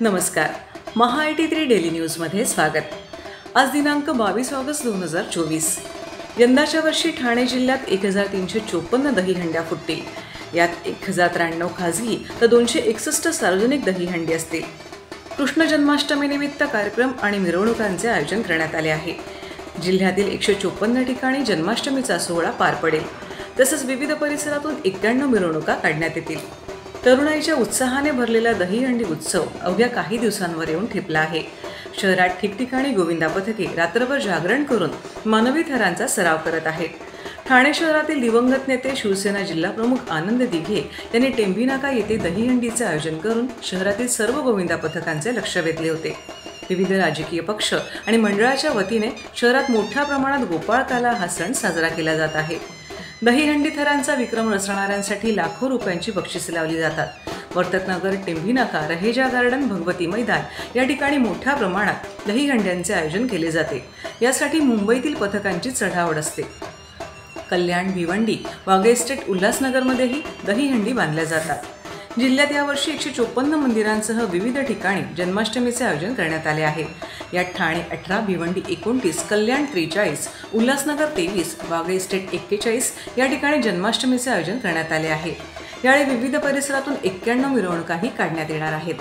नमस्कार. महा 83 डेली न्यूजमध्ये स्वागत. आज दिनांक 22 ऑगस्ट 2024. यंदाच्या वर्षी ठाणे जिल्ह्यात 1354 दहीहंड्या फुटतील. यात 1093 खाजगी तर 261 सार्वजनिक दहीहंडी असतील. कृष्ण जन्माष्टमीनिमित्त कार्यक्रम आणि मिरवणुकांचे आयोजन करण्यात आले आहे. जिल्ह्यातील 154 ठिकाणी जन्माष्टमीचा सोहळा पार पडेल. तसंच विविध परिसरातून 91 मिरवणुका काढण्यात येतील. तरुणाईच्या उत्साहाने भरलेला दहीहंडी उत्सव अवघ्या काही दिवसांवर येऊन ठेपला आहे. शहरात ठिकठिकाणी गोविंदा पथके रात्रभर जागरण करून मानवी थरांचा सराव करत आहेत. ठाणे शहरातील दिवंगत नेते शिवसेना जिल्हाप्रमुख आनंद दिघे यांनी टेंभी नाका येथे दहीहंडीचे आयोजन करून शहरातील सर्व गोविंदा पथकांचे लक्ष वेधले होते. विविध राजकीय पक्ष आणि मंडळाच्या वतीने शहरात मोठ्या प्रमाणात गोपाळकाला हा सण साजरा केला जात आहे. दहीहंडी थरांचा विक्रम रचणाऱ्यांसाठी लाखो रुपयांची बक्षिसे लावली जातात. वर्तकनगर, टेंभी नाका, रहेजा गार्डन, भगवती मैदान या ठिकाणी मोठ्या प्रमाणात दहीहंड्यांचे आयोजन केले जाते. यासाठी मुंबईतील पथकांची चढाओढ असते. कल्याण, भिवंडी, वाघे इस्टेट, उल्हासनगरमध्येही दहीहंडी बांधल्या जातात. जिल्ह्यात यावर्षी 154 मंदिरांसह विविध ठिकाणी जन्माष्टमीचे आयोजन करण्यात आले आहे. यात ठाणे 18, भिवंडी 29, कल्याण 43, उल्हासनगर 23, वाघे इस्टेट 41 या ठिकाणी जन्माष्टमीचे आयोजन करण्यात आले आहे. यावेळी विविध परिसरातून 91 मिरवणुकाही काढण्यात येणार आहेत.